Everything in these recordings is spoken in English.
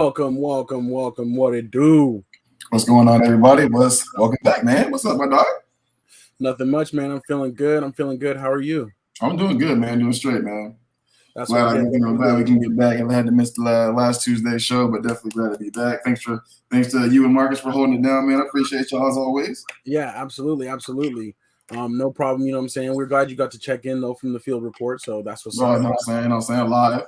Welcome. What it do? What's going on, everybody? Welcome back, man. What's up, my dog? Nothing much, man. I'm feeling good. How are you? I'm doing good, man. Doing straight, man. That's glad we can get back. I had to miss the last Tuesday show, but definitely glad to be back. Thanks to you and Marcus for holding it down, man. I appreciate y'all as always. Yeah, absolutely. No problem. You know what I'm saying? We're glad you got to check in though from the field report. So that's what's up. I'm saying live.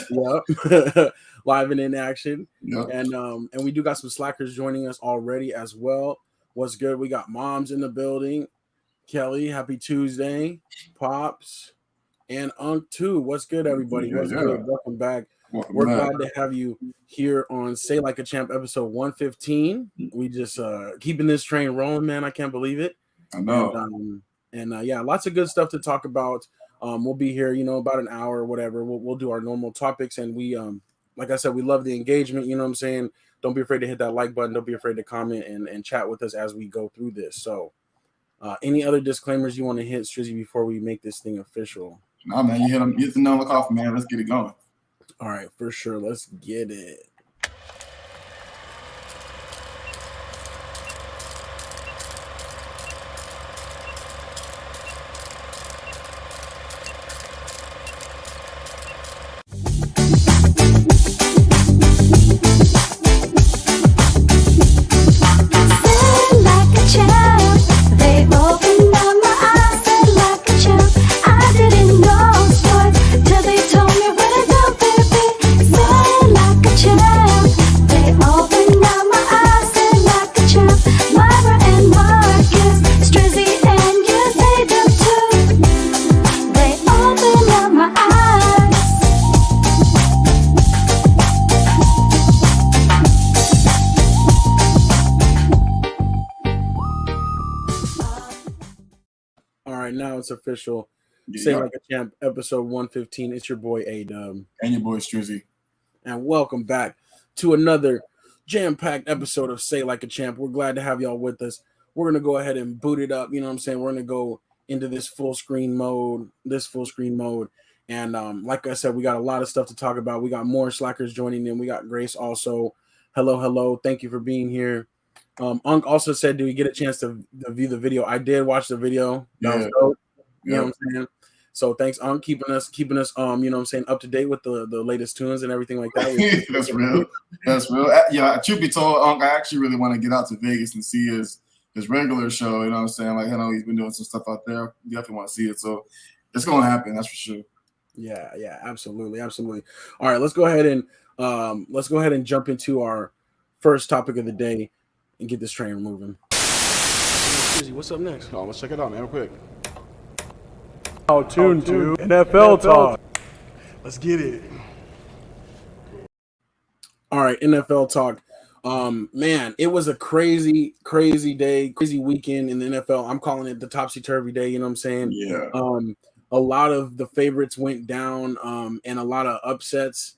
Yep. Live and in action. Yep. And we do got some SLACers joining us already as well. What's good? We got moms in the building. Kelly, happy Tuesday. Pops and Unc too. What's good, everybody? What's good? Welcome back. We're glad to have you here on Say Like a Champ episode 115. We just keeping this train rolling, man. I can't believe it. I know. Yeah, lots of good stuff to talk about. We'll be here, about an hour or whatever. We'll do our normal topics, and we like I said, we love the engagement. You know what I'm saying? Don't be afraid to hit that like button. Don't be afraid to comment and chat with us as we go through this. So, any other disclaimers you want to hit, Strizzy, before we make this thing official? No, man, you hit the nail off, man. Let's get it going. All right, for sure. Let's get it. It's official. Say Like a Champ, episode 115. It's your boy A-Dub. And your boy Strizzy. And welcome back to another jam-packed episode of Say Like a Champ. We're glad to have y'all with us. We're going to go ahead and boot it up. You know what I'm saying? We're going to go into this full screen mode. And like I said, we got a lot of stuff to talk about. We got more SLACers joining in. We got Grace also. Hello. Thank you for being here. Unc also said, do we get a chance to view the video? I did watch the video. That was dope. You know what I'm saying? So thanks, Unc, keeping us you know what I'm saying, up to date with the latest tunes and everything like that. That's real. Yeah, truth be told, Unc, I actually really want to get out to Vegas and see his regular show. You know what I'm saying? Like, I know he's been doing some stuff out there. You definitely want to see it. So it's gonna happen, that's for sure. Yeah, absolutely. All right, let's go ahead and jump into our first topic of the day and get this train moving. What's up next? Oh, let's check it out, man, real quick. Tune to NFL Talk. Let's get it. All right, NFL Talk. Man, it was a crazy day, crazy weekend in the NFL. I'm calling it the Topsy Turvy day. You know what I'm saying? Yeah. A lot of the favorites went down, and a lot of upsets,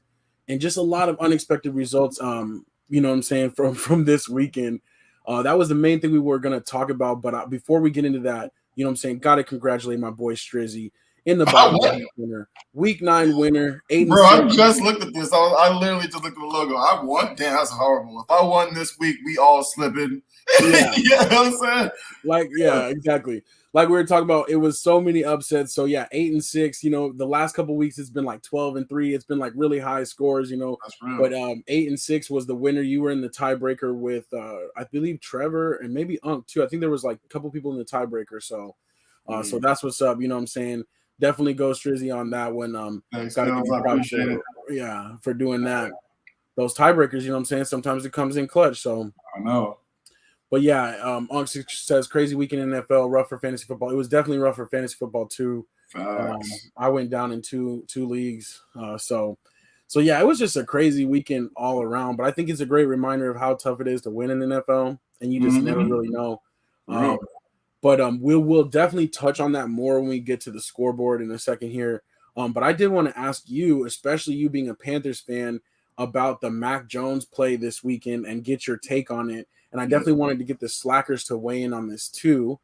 and just a lot of unexpected results. You know what I'm saying, from this weekend. That was the main thing we were gonna talk about. But before we get into that, you know what I'm saying, gotta congratulate my boy Strizzy in the bottom winner, week 9 winner, 8-6. Bro, I just looked at this. I literally just looked at the logo. I won. Damn, that's horrible. If I won this week, we all slipping. Yeah. You know what I'm saying? Like, yeah, exactly. Like we were talking about, it was so many upsets. So yeah, 8-6. You know, the last couple of weeks it's been like 12-3. It's been like really high scores. You know, that's real. But 8-6 was the winner. You were in the tiebreaker with I believe Trevor and maybe Unc too. I think there was like a couple people in the tiebreaker. So, so that's what's up. You know what I'm saying? Definitely go Strizzy on that one. Thanks, I appreciate it. Yeah, for doing that. Those tiebreakers, you know what I'm saying? Sometimes it comes in clutch. So I know. But yeah, Unc says crazy weekend in NFL, rough for fantasy football. It was definitely rough for fantasy football too. I went down in two leagues. So yeah, it was just a crazy weekend all around. But I think it's a great reminder of how tough it is to win in the NFL, and you just never really know. But we'll definitely touch on that more when we get to the scoreboard in a second here. But I did want to ask you, especially you being a Panthers fan, about the Mac Jones play this weekend and get your take on it. And I definitely wanted to get the SLACers to weigh in on this too.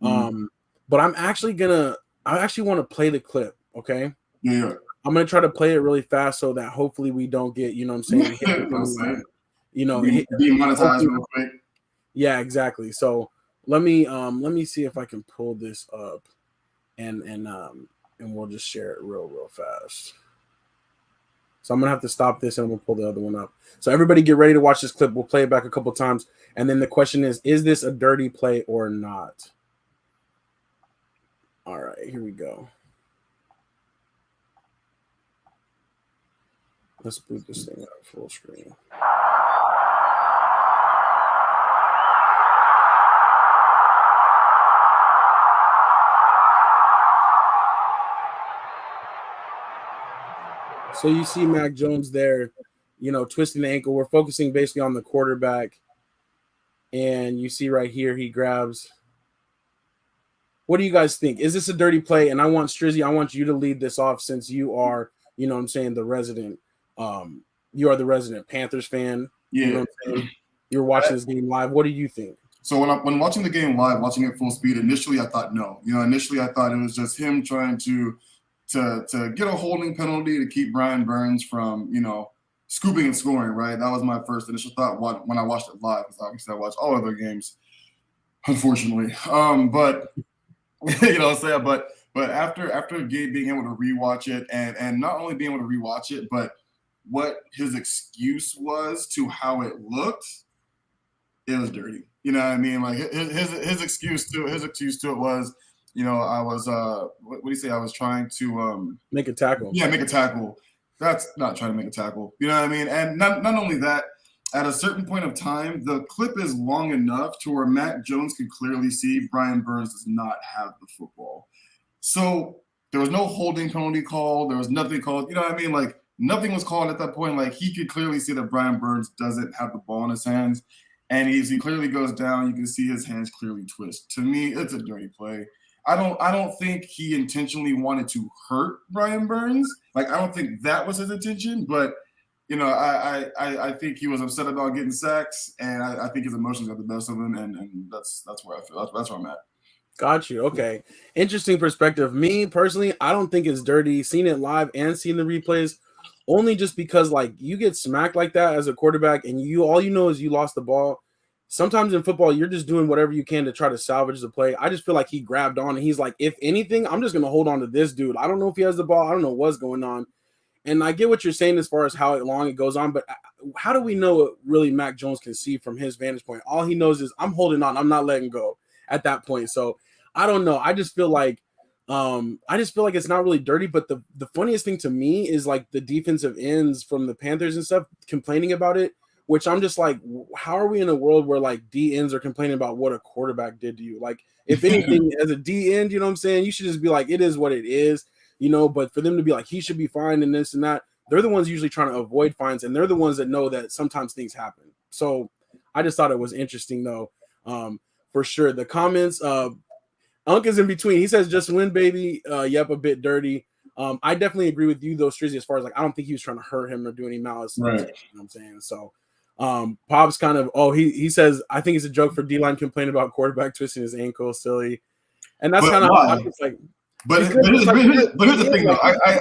But I actually want to play the clip, okay? Yeah. I'm gonna try to play it really fast so that hopefully we don't get, you know what I'm saying, hit with, demonetized real quick. Yeah, exactly. So let me see if I can pull this up and we'll just share it real fast. So I'm gonna have to stop this and we'll pull the other one up. So everybody get ready to watch this clip. We'll play it back a couple times. And then the question is this a dirty play or not? All right, here we go. Let's boot this thing up full screen. So you see Mac Jones there, twisting the ankle. We're focusing basically on the quarterback. And you see right here, he grabs. What do you guys think? Is this a dirty play? And I want Strizzy, I want you to lead this off since you are, the resident. You are the resident Panthers fan. Yeah. You know what I'm saying? You're watching this game live. What do you think? So when watching the game live, watching it full speed, initially I thought no. Initially I thought it was just him trying to get a holding penalty to keep Brian Burns from, scooping and scoring, right? That was my first initial thought when I watched it live, because obviously I watched all other games, unfortunately. But you know what I'm saying? But after being able to rewatch it and not only being able to rewatch it, but what his excuse was to how it looked, it was dirty. You know what I mean? Like his excuse to it was, I was what do you say? I was trying to make a tackle. Yeah, make a tackle. That's not trying to make a tackle. You know what I mean? And not only that, at a certain point of time, the clip is long enough to where Mac Jones can clearly see Brian Burns does not have the football. So there was no holding penalty called. There was nothing called. You know what I mean? Like nothing was called at that point. Like he could clearly see that Brian Burns doesn't have the ball in his hands. And as he clearly goes down, you can see his hands clearly twist. To me, it's a dirty play. I don't think he intentionally wanted to hurt Brian Burns. Like I don't think that was his intention, but I think he was upset about getting sacks, and I think his emotions got the best of him, and that's where I feel. That's where I'm at. Got you. Okay. Interesting perspective. Me personally, I don't think it's dirty. Seeing it live and seeing the replays, only just because like you get smacked like that as a quarterback, and all you know is you lost the ball. Sometimes in football, you're just doing whatever you can to try to salvage the play. I just feel like he grabbed on and he's like, if anything, I'm just going to hold on to this dude. I don't know if he has the ball. I don't know what's going on. And I get what you're saying as far as how long it goes on, but how do we know what really Mac Jones can see from his vantage point? All he knows is I'm holding on. I'm not letting go at that point. So I don't know. I just feel like it's not really dirty. But the funniest thing to me is like the defensive ends from the Panthers and stuff complaining about it, which I'm just like, how are we in a world where like D ends are complaining about what a quarterback did to you? Like, if anything, as a D end, you know what I'm saying? You should just be like, it is what it is, but for them to be like, he should be fine and this and that, they're the ones usually trying to avoid fines, and they're the ones that know that sometimes things happen. So I just thought it was interesting though, for sure. The comments, Unk is in between. He says, just win, baby. Yep, a bit dirty. I definitely agree with you though, Strizzy, as far as like, I don't think he was trying to hurt him or do any malice. Right. You know what I'm saying? So Pop's kind of, he says, I think it's a joke for D-line complaining about quarterback twisting his ankle, silly. And that's kind of how it's like. But here's the thing, though.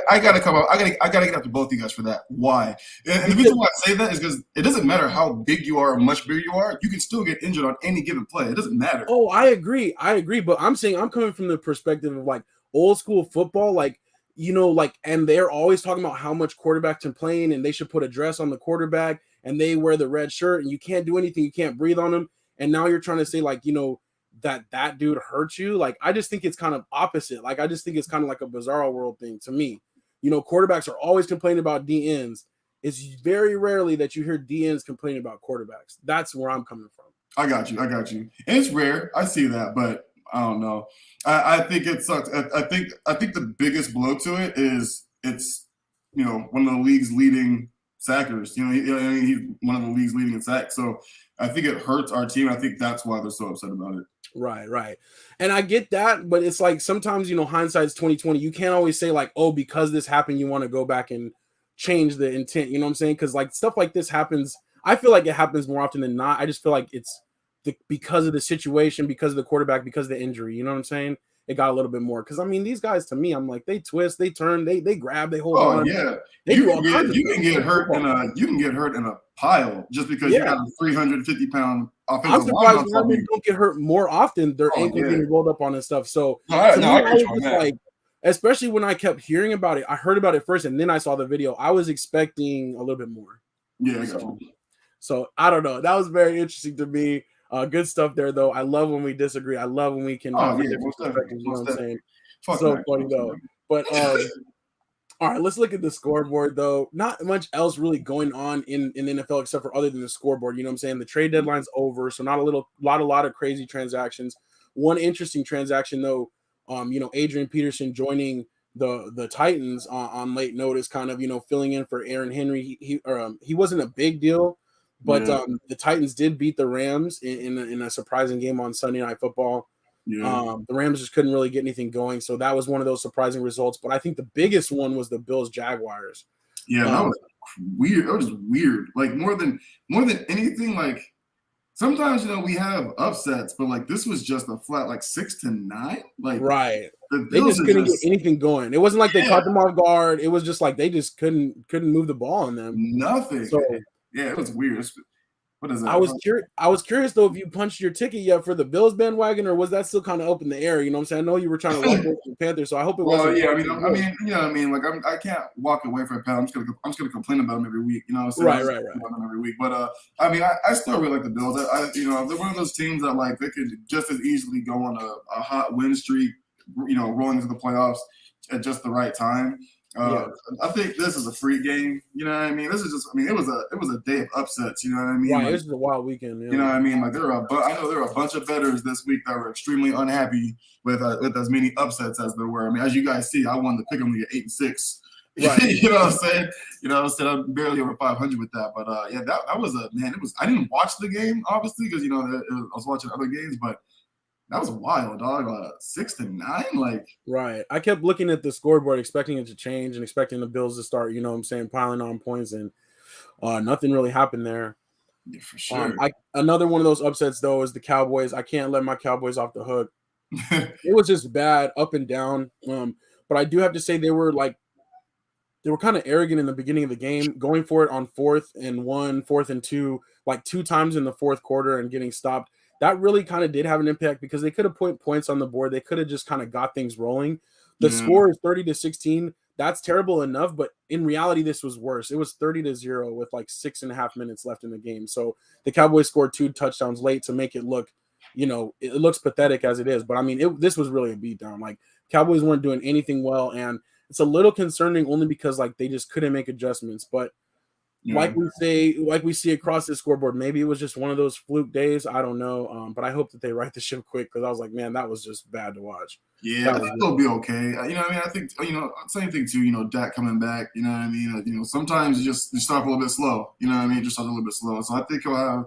I gotta come up. I gotta get after both of you guys for that. Why? And the reason why I say that is because it doesn't matter how big you are or much bigger you are. You can still get injured on any given play. It doesn't matter. Oh, I agree. But I'm saying I'm coming from the perspective of like old school football, like and they're always talking about how much quarterbacks complain and they should put a dress on the quarterback and they wear the red shirt and you can't do anything. You can't breathe on them. And now you're trying to say like that dude hurt you. Like, I just think it's kind of opposite. Like, I just think it's kind of like a bizarro world thing to me. Quarterbacks are always complaining about D ends. It's very rarely that you hear D ends complaining about quarterbacks. That's where I'm coming from. I got you. And it's rare. I see that, but I don't know. I think it sucks. I think the biggest blow to it is it's one of the league's leading sackers. He's one of the league's leading in sacks. So I think it hurts our team. I think that's why they're so upset about it. Right. And I get that, but it's like sometimes, hindsight's 20/20. You can't always say like, oh, because this happened, you want to go back and change the intent. You know what I'm saying? Because like stuff like this happens. I feel like it happens more often than not. I just feel like it's because of the situation, because of the quarterback, because of the injury. You know what I'm saying? it got a little bit more. Because I mean, these guys to me, I'm like, they twist, they turn, they grab, they hold Oh on. yeah, They do all kinds of you can get hurt in a pile just because you got a 350-pound I'm offensive line surprised on top of linemen you. don't get hurt more often. Their ankles getting rolled up on and stuff. So I to me, agree I was on just that. like, especially when I kept hearing about it, I heard about it first and then I saw the video. I was expecting a little bit more. Yeah, I got you. So I don't know. That was very interesting to me. Good stuff there, though. I love when we disagree. I love when we can have different perspectives. You know what I'm saying? So funny though. But all right, let's look at the scoreboard though. Not much else really going on in the NFL except for other than the scoreboard. You know what I'm saying? The trade deadline's over, so not a lot of crazy transactions. One interesting transaction though, Adrian Peterson joining the Titans on late notice, kind of filling in for Aaron Henry. He wasn't a big deal, but the Titans did beat the Rams in a surprising game on Sunday Night Football. Yeah. The Rams just couldn't really get anything going, so that was one of those surprising results. But I think the biggest one was the Bills Jaguars. Yeah, that was weird. That was weird. Like more than anything, like sometimes we have upsets, but like this was just a flat 6-9. Like right, they just couldn't get anything going. It wasn't like they caught them off guard. It was just like they just couldn't move the ball on them. Nothing. So yeah, it was weird. What is that? I was curious though if you punched your ticket yet for the Bills bandwagon, or was that still kind of up in the air? You know what I'm saying? I know you were trying to walk away from the Panthers, so I hope it wasn't. Yeah, I mean, you know what I mean? Like I can't walk away from a Panthers. I'm just gonna complain about them every week. You know what I'm saying? Right. About them every week. But I mean, I still really like the Bills. They're one of those teams that like they could just as easily go on a hot win streak, rolling into the playoffs at just the right time. I think this is a free game. You know what I mean? This is just. I mean, it was a day of upsets. You know what I mean? Right. This is a wild weekend. Yeah. You know what I mean? Like I know there were a bunch of bettors this week that were extremely unhappy with as many upsets as there were. I mean, as you guys see, I won the pick'em league at 8-6. Right. You know what I'm saying? I'm barely over 500 with that. But that was I didn't watch the game obviously because I was watching other games, but. That was wild, dog. 6-9, like right. I kept looking at the scoreboard, expecting it to change and expecting the Bills to start, piling on points, and nothing really happened there. Yeah, for sure. Another one of those upsets though is the Cowboys. I can't let my Cowboys off the hook. It was just bad, up and down. But I do have to say they were kind of arrogant in the beginning of the game, going for it on 4th and 1, 4th and 2, like 2 times in the fourth quarter and getting stopped. That really kind of did have an impact because they could have put points on the board. They could have just kind of got things rolling. The score is 30-16. That's terrible enough, but in reality, this was worse. It was 30-0 with 6.5 minutes left in the game. So the Cowboys scored 2 touchdowns late to make it look, it looks pathetic as it is. But I mean, this was really a beatdown. Like Cowboys weren't doing anything well, and it's a little concerning only because they just couldn't make adjustments. But like we see across the scoreboard, maybe it was just one of those fluke days. I don't know. But I hope that they right the ship quick because I was like, man, that was just bad to watch. Yeah, I think they'll be okay. I think same thing too. Dak coming back. You know what I mean? Sometimes you start a little bit slow. You know what I mean? Just start a little bit slow. So I think he'll have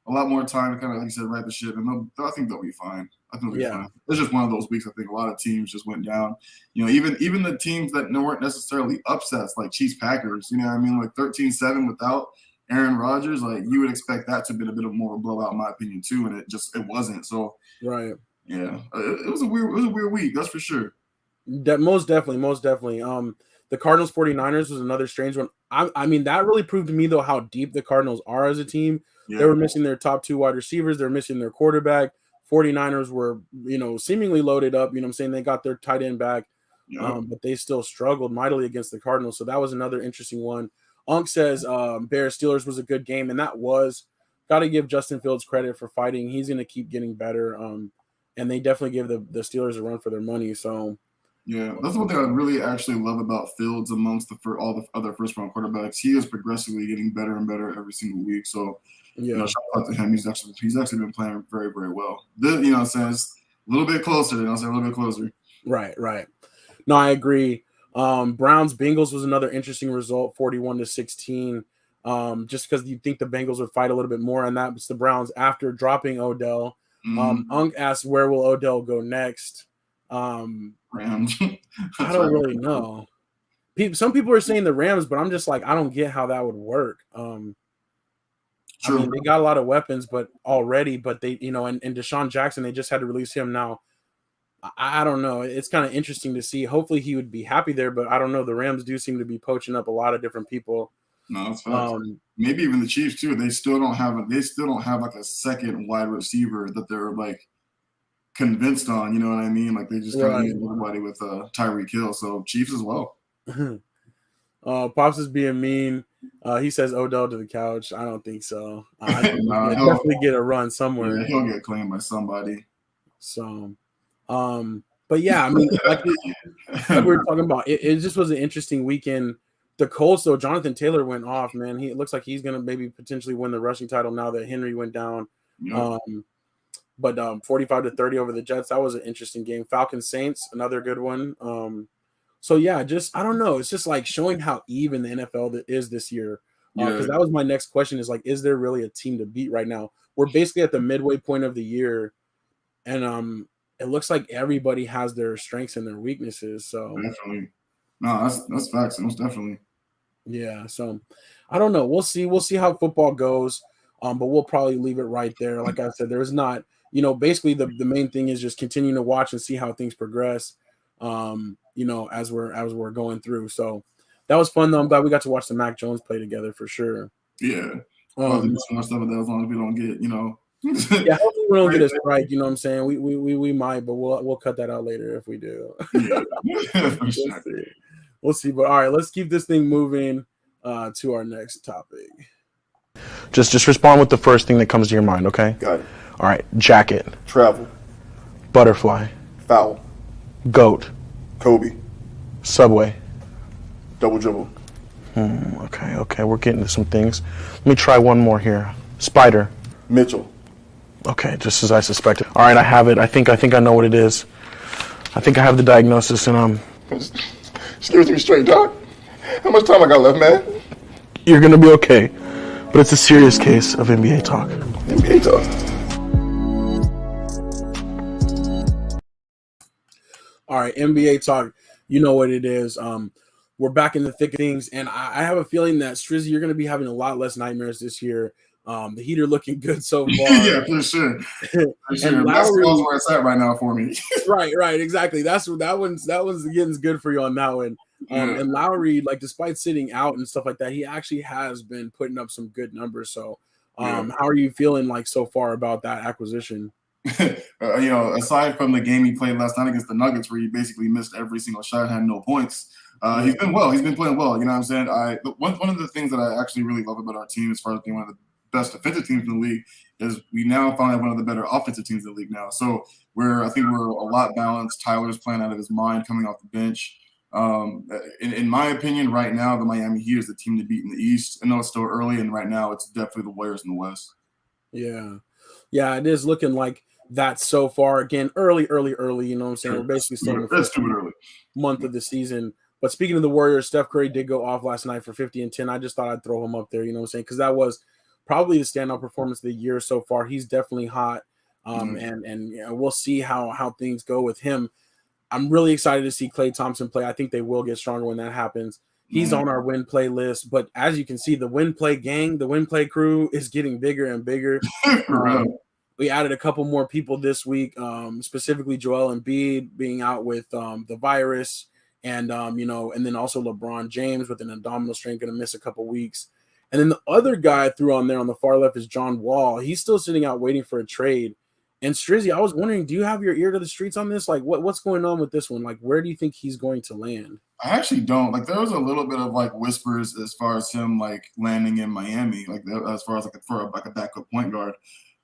a lot more time to kind of, like you said, right the ship, and I think they'll be fine. I think they'll be fine. It's just one of those weeks. I think a lot of teams just went down. Even the teams that weren't necessarily upsets, like Chiefs Packers. You know what I mean? Like 13-7 without Aaron Rodgers. Like you would expect that to have been a bit of more of a blowout, in my opinion, too, and it wasn't. So right. Yeah, it was a weird week. That's for sure. Most definitely. The Cardinals 49ers was another strange one. I mean, that really proved to me though how deep the Cardinals are as a team. Yeah. They were missing their top 2 wide receivers. They're missing their quarterback. 49ers were, seemingly loaded up. You know what I'm saying? They got their tight end back, but they still struggled mightily against the Cardinals. So that was another interesting one. Unk says Bears Steelers was a good game, and that was. Got to give Justin Fields credit for fighting. He's going to keep getting better. And they definitely give the Steelers a run for their money. So, yeah, that's one thing I really actually love about Fields amongst all the other first-round quarterbacks. He is progressively getting better and better every single week. So, shout out to him. He's actually been playing very, very well. It's a little bit closer. A little bit closer. Right. No, I agree. Browns Bengals was another interesting result, 41-16. Just because you think the Bengals would fight a little bit more, and that was the Browns after dropping Odell. Unk asked, where will Odell go next? Rams. I don't really know. Some people are saying the Rams, but I'm just like, I don't get how that would work. I mean, they got a lot of weapons, but they, and Deshaun Jackson, they just had to release him now. I don't know. It's kind of interesting to see. Hopefully he would be happy there, but I don't know. The Rams do seem to be poaching up a lot of different people. No, that's facts. Maybe even the Chiefs too. They still don't have like a second wide receiver that they're like convinced on. You know what I mean? Like they just kind of use everybody with Tyreek Hill. So Chiefs as well. Pops is being mean. He says Odell to the couch. I don't think so. I think he'll definitely get a run somewhere. Yeah, he'll get claimed by somebody. So, but yeah, I mean, like we were talking about, it just was an interesting weekend. The Colts, though, Jonathan Taylor went off, man. It looks like he's going to maybe potentially win the rushing title now that Henry went down. Yep. But 45-30 over the Jets, that was an interesting game. Falcons Saints, another good one. So yeah, just I don't know. It's just like showing how even the NFL is this year. Because that was my next question: is like, is there really a team to beat right now? We're basically at the midway point of the year, and it looks like everybody has their strengths and their weaknesses. So definitely, no, that's facts. Most definitely. Yeah. So I don't know. We'll see. We'll see how football goes. But we'll probably leave it right there. Like I said, there's not. Basically the main thing is just continuing to watch and see how things progress. As we're going through. So that was fun though. I'm glad we got to watch the Mac Jones play together for sure. Yeah. Some more stuff with that as long as we don't get, Yeah, hopefully we don't get a strike, you know what I'm saying? We might, but we'll cut that out later if we do. Yeah. We'll see. But all right, let's keep this thing moving to our next topic. Just respond with the first thing that comes to your mind, okay? Got it. All right. Jacket. Travel. Butterfly. Foul. Goat. Kobe. Subway. Double dribble. Okay. We're getting to some things. Let me try one more here. Spider. Mitchell. Okay, just as I suspected. All right, I have it. I think I know what it is. I think I have the diagnosis, and Just give it to me straight, Doc. How much time I got left, man? You're gonna be okay. But it's a serious case of NBA talk. NBA talk. All right, NBA talk. You know what it is. We're back in the thick of things, and I have a feeling that Strizzy, you're going to be having a lot less nightmares this year. The Heat looking good so far. Yeah, for sure. And Basketball's where it's at right now for me. right, exactly. That one's getting good for you on that one. And Lowry, like despite sitting out and stuff like that, he actually has been putting up some good numbers. So, how are you feeling like so far about that acquisition? Aside from the game he played last night against the Nuggets, where he basically missed every single shot, had no points. He's been well. He's been playing well. You know what I'm saying? One of the things that I actually really love about our team, as far as being one of the best defensive teams in the league, is we now finally have one of the better offensive teams in the league now. So I think we're a lot balanced. Tyler's playing out of his mind, coming off the bench. In my opinion, right now, the Miami Heat is the team to beat in the East. I know it's still early, and right now it's definitely the Warriors in the West. Yeah, it is looking like that so far. Again, early. You know what I'm saying? We're basically still in the first month of the season. But speaking of the Warriors, Steph Curry did go off last night for 50 and 10. I just thought I'd throw him up there, you know what I'm saying? Because that was probably the standout performance of the year so far. He's definitely hot. And we'll see how things go with him. I'm really excited to see Klay Thompson play. I think they will get stronger when that happens. He's on our win play list, but as you can see, the win play gang, the win play crew is getting bigger and bigger. We added a couple more people this week, specifically Joel Embiid being out with the virus, and and then also LeBron James with an abdominal strain, going to miss a couple weeks. And then the other guy I threw on there on the far left is John Wall. He's still sitting out waiting for a trade. And Strizzy, I was wondering, do you have your ear to the streets on this? Like, what's going on with this one? Like, where do you think he's going to land? I actually don't. Like, there was a little bit of like whispers as far as him like landing in Miami, like as far as for a backup point guard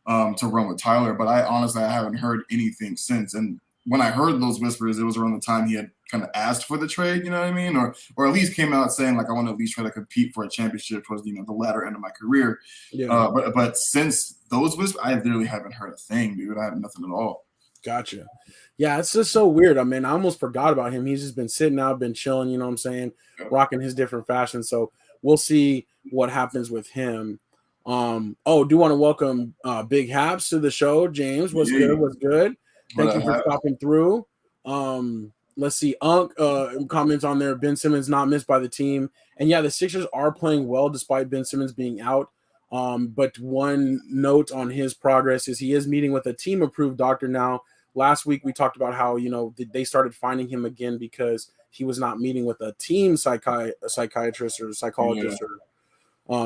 to run with Tyler. But I haven't heard anything since. And when I heard those whispers, it was around the time he had kind of asked for the trade, you know what I mean? Or at least came out saying, like, I want to at least try to compete for a championship towards, the latter end of my career. Yeah. But since those whispers, I literally haven't heard a thing, dude. I have nothing at all. Gotcha. Yeah, it's just so weird. I mean, I almost forgot about him. He's just been sitting out, been chilling, you know what I'm saying? Yeah. Rocking his different fashions. So we'll see what happens with him. Do want to welcome Big Haps to the show. James, what's good? Thank you for stopping through. Let's see. Comments on there. Ben Simmons not missed by the team. And yeah, the Sixers are playing well despite Ben Simmons being out. But one note on his progress is he is meeting with a team-approved doctor now, last week we talked about how they started finding him again because he was not meeting with a team psychiatrist or psychologist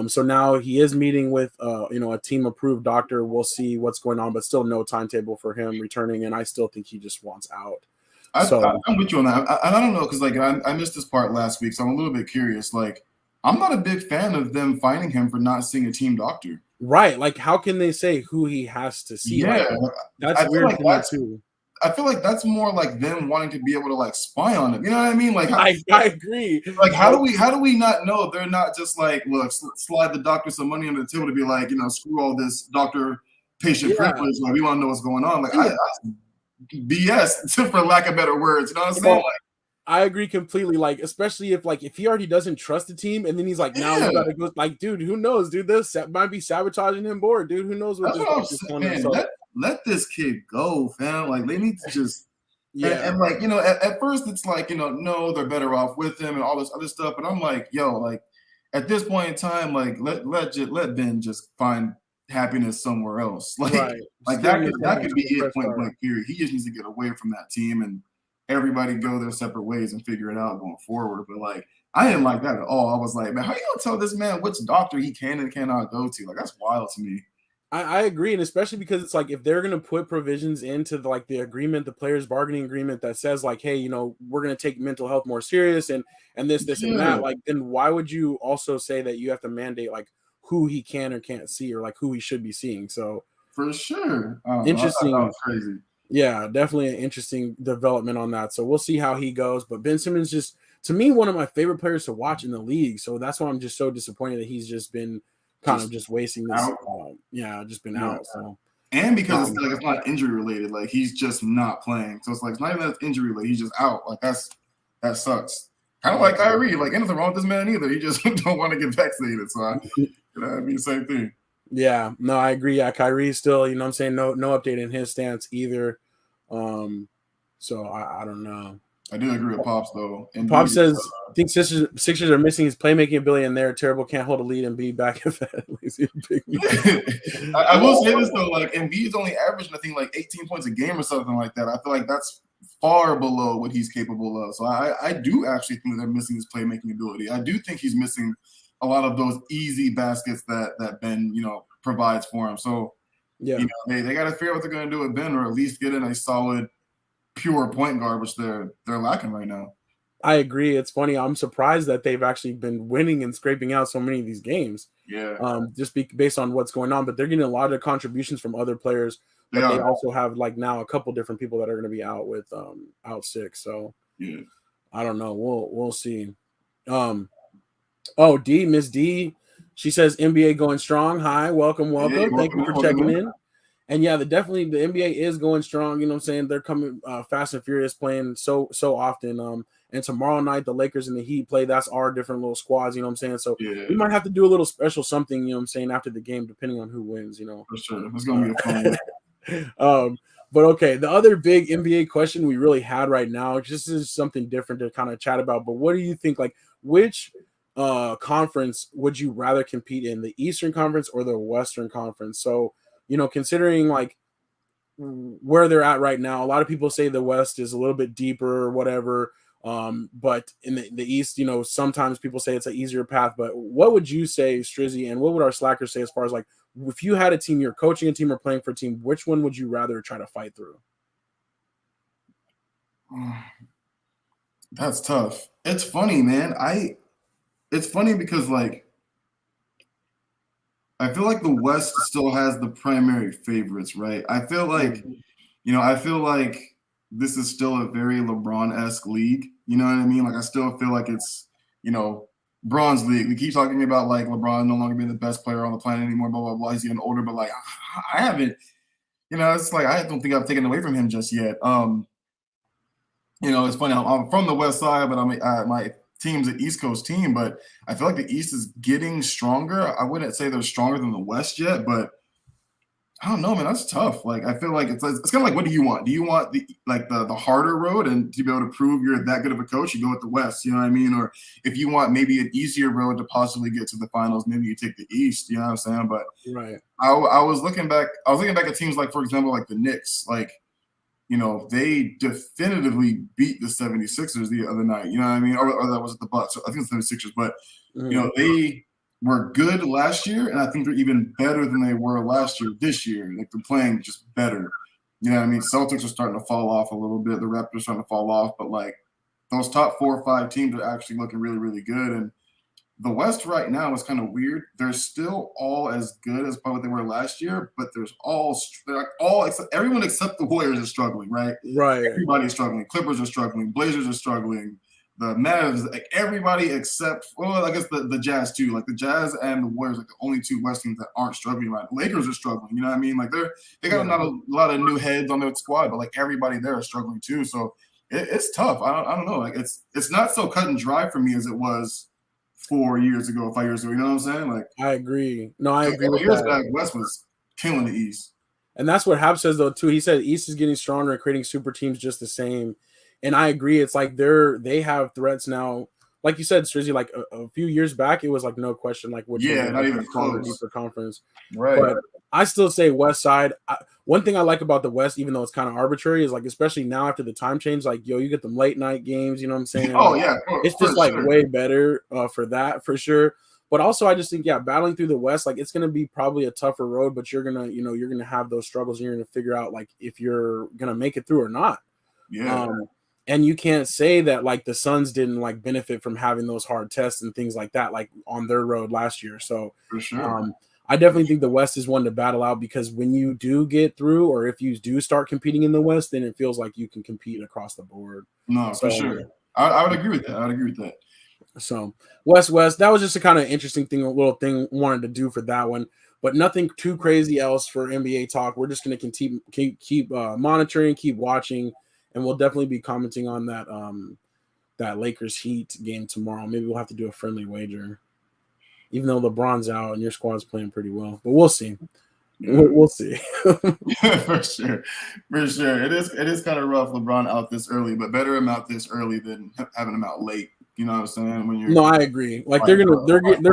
so now he is meeting with a team approved doctor. We'll see what's going on, but still no timetable for him returning, and I still think he just wants out. I'm with you on that. I don't know, because like I missed this part last week, so I'm a little bit curious. Like, I'm not a big fan of them finding him for not seeing a team doctor. Right. Like, how can they say who he has to see? Yeah. Like, that's weird to me too. I feel like that's more like them wanting to be able to like spy on him. You know what I mean? Like, I agree. Like, how do we not know they're not just like, look, slide the doctor some money on the table to be like, screw all this doctor-patient privilege. Like, we want to know what's going on. Like, I BS for lack of better words. You know what I'm saying? Like, I agree completely. Like, especially if he already doesn't trust the team, and then he's like, now we gotta go. Like, dude, who knows, dude? This might be sabotaging him bored, dude. Who knows what this is going on? Let this kid go, fam. Like, they need to just and like, at first it's like, no, they're better off with him and all this other stuff. But I'm like, yo, like at this point in time, like let Ben just find happiness somewhere else. Like, like that could be it, point blank period. He just needs to get away from that team and everybody go their separate ways and figure it out going forward. But like, I didn't like that at all. I was like, man, how you gonna tell this man which doctor he can and cannot go to? Like, that's wild to me. I agree, and especially because it's like if they're gonna put provisions into the agreement, the players' bargaining agreement that says like, hey, we're gonna take mental health more serious and this and that, like, then why would you also say that you have to mandate like who he can or can't see or like who he should be seeing? So for sure, interesting. That was crazy. Yeah, definitely an interesting development on that. So we'll see how he goes. But Ben Simmons just, to me, one of my favorite players to watch in the league. So that's why I'm just so disappointed that he's just been kind of just wasting this. Just been out. So and because it's not injury related, like he's just not playing. So it's like it's not even that it's injury related. He's just out. Like that sucks. Kind of like Kyrie. Like anything wrong with this man either. He just don't want to get vaccinated. So I mean, same thing. Yeah, no, I agree. Yeah, Kyrie still, no update in his stance either. So I don't know. I do agree with Pops though. And Pops says, I think Sixers are missing his playmaking ability and they're terrible, can't hold a lead and be back if at least I will say this though, like Embiid's only averaging, I think, like 18 points a game or something like that. I feel like that's far below what he's capable of. So I do actually think that they're missing his playmaking ability. I do think he's missing a lot of those easy baskets that Ben, provides for him. So they got to figure out what they're going to do with Ben, or at least get in a solid, pure point guard, which they're lacking right now. I agree. It's funny. I'm surprised that they've actually been winning and scraping out so many of these games. Yeah. Based on what's going on, but they're getting a lot of contributions from other players. But they also have like now a couple different people that are going to be out with out sick. So I don't know. We'll see. Miss D, she says NBA going strong. Hi, welcome. Thank you for checking in. And yeah, definitely the NBA is going strong. You know what I'm saying? They're coming fast and furious, playing so often. And tomorrow night the Lakers and the Heat play. That's our different little squads. You know what I'm saying? So we might have to do a little special something. You know what I'm saying? After the game, depending on who wins. For sure, it's gonna be a fun one. But okay, the other big NBA question we really had right now, just is something different to kind of chat about. But what do you think? Like, which conference would you rather compete in, the Eastern Conference or the Western Conference? So, considering like where they're at right now, a lot of people say the West is a little bit deeper or whatever. But in the East, sometimes people say it's an easier path. But what would you say, Strizzy, and what would our SLACers say as far as like, if you had a team, you're coaching a team or playing for a team, which one would you rather try to fight through? That's tough. It's funny, man. It's funny because like I feel like the West still has the primary favorites, right? I feel like, this is still a very LeBron-esque league. You know what I mean? Like I still feel like it's, Bron's league. We keep talking about like LeBron no longer being the best player on the planet anymore, blah, blah, blah. He's getting older, but like I haven't, it's like I don't think I've taken away from him just yet. It's funny. I'm from the West Side, but my team's an East Coast team, but I feel like the East is getting stronger. I wouldn't say they're stronger than the West yet, but I don't know, man. That's tough. Like, I feel like it's kind of like, what do you want? Do you want the harder road and to be able to prove you're that good of a coach? You go with the West, you know what I mean? Or if you want maybe an easier road to possibly get to the finals, maybe you take the East. You know what I'm saying? But right. I was looking back at teams like, for example, like the Knicks. Like they definitively beat the 76ers the other night. You know what I mean? Or that was the Bucks. I think it's the 76ers. But, they were good last year, and I think they're even better than they were last year this year. Like, they're playing just better. You know what I mean? Celtics are starting to fall off a little bit. The Raptors are starting to fall off. But, like, those top 4 or 5 teams are actually looking really, really good. And the West right now is kind of weird. They're still all as good as probably they were last year, but they're everyone except the Warriors is struggling, right? Right. Everybody's struggling. Clippers are struggling. Blazers are struggling. The Mavs, like everybody except, I guess the Jazz too. Like the Jazz and the Warriors, like the only 2 West teams that aren't struggling. Right? The Lakers are struggling. You know what I mean? Like they got not a lot of new heads on their squad, but like everybody there is struggling too. So it's tough. I don't know. Like it's not so cut and dry for me as it was 4 years ago, 5 years ago. You know what I'm saying? Like I agree. No, I agree with years that. back, West was killing the East. And that's what Hap says though too. He said East is getting stronger and creating super teams just the same. And I agree. It's like they have threats now. Like you said, Strizzy, like a few years back, it was like no question, like not even close. Deeper conference. Right. But I still say West Side. One thing I like about the West, even though it's kind of arbitrary, is like especially now after the time change, like you get them late night games. You know what I'm saying? Oh yeah, it's just like way better for that for sure. But also, I just think battling through the West, like it's gonna be probably a tougher road. But you're gonna have those struggles, and you're gonna figure out like if you're gonna make it through or not. Yeah. And you can't say that like the Suns didn't like benefit from having those hard tests and things like that, like on their road last year. So for sure. I definitely think the West is one to battle out because when you do get through, or if you do start competing in the West, then it feels like you can compete across the board. No, for sure. I would agree with that. So West, that was just a kind of interesting thing, a little thing wanted to do for that one, but nothing too crazy else for NBA talk. We're just going to keep monitoring, keep watching. And we'll definitely be commenting on that Lakers Heat game tomorrow. Maybe we'll have to do a friendly wager, even though LeBron's out and your squad's playing pretty well. But we'll see. Yeah. We'll see. Yeah, for sure. It is kind of rough. LeBron out this early, but better him out this early than having him out late. You know what I'm saying? No, I agree. Like they're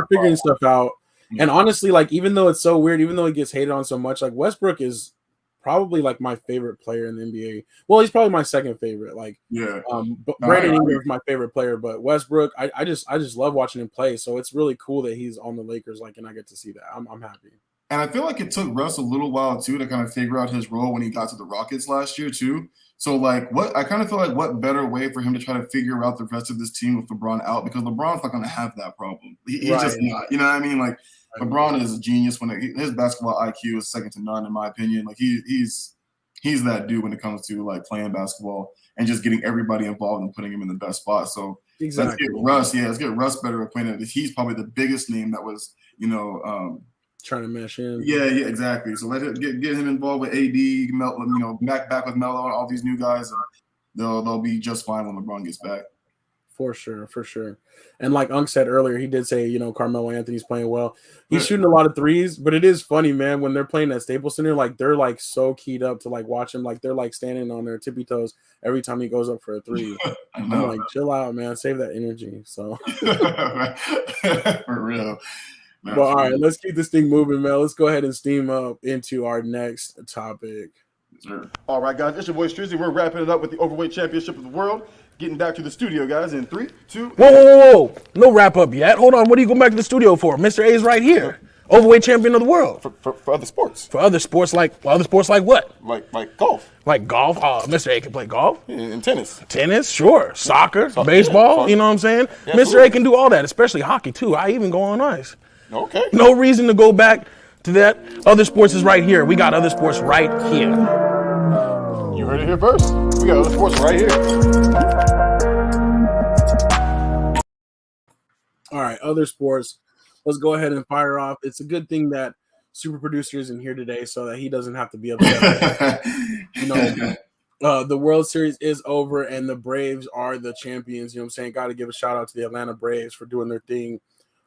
figuring stuff out. Yeah. And honestly, like even though it's so weird, even though he gets hated on so much, like Westbrook is probably like my favorite player in the NBA. Well, he's probably my second favorite. Like, but Brandon Ingram is my favorite player, but Westbrook, I just love watching him play. So it's really cool that he's on the Lakers, like, and I get to see that. I'm happy. And I feel like it took Russ a little while too to kind of figure out his role when he got to the Rockets last year too. So like, I kind of feel like what better way for him to try to figure out the rest of this team with LeBron out, because LeBron's not going to have that problem. He's just not. You know what I mean? Like. LeBron is a genius his basketball IQ is second to none, in my opinion. Like he's that dude when it comes to like playing basketball and just getting everybody involved and putting him in the best spot. So let's get Russ better acquainted. He's probably the biggest name that was, trying to mesh in. Yeah, exactly. So let it get him involved with AD, back with Melo and all these new guys, and they'll be just fine when LeBron gets back. For sure. And like Unc said earlier, he did say, Carmelo Anthony's playing well. He's shooting a lot of threes, but it is funny, man, when they're playing at Staples Center, like they're like so keyed up to like watch him, like they're like standing on their tippy toes every time he goes up for a three. I'm like, chill out, man, save that energy. So for real. Well, all right, let's keep this thing moving, man. Let's go ahead and steam up into our next topic. Sure. All right, guys, it's your boy Strizzy. We're wrapping it up with the Overweight Championship of the World. Getting back to the studio, guys, in 3, 2. Whoa. No wrap up yet. Hold on. What are you going back to the studio for? Mr. A is right here. Overweight champion of the world. For other sports. For other sports like what? Like golf. Like golf? Mr. A can play golf. Yeah, and tennis. Tennis, sure. Soccer, baseball, you know what I'm saying? Yeah, Mr. A can do all that, especially hockey, too. I even go on ice. Okay. No reason to go back to that. Other sports is right here. We got other sports right here. You heard it here first. We got other sports right here. All right, other sports. Let's go ahead and fire off. It's a good thing that Super Producer isn't here today so that he doesn't have to be upset. The World Series is over and the Braves are the champions. You know what I'm saying? Got to give a shout out to the Atlanta Braves for doing their thing.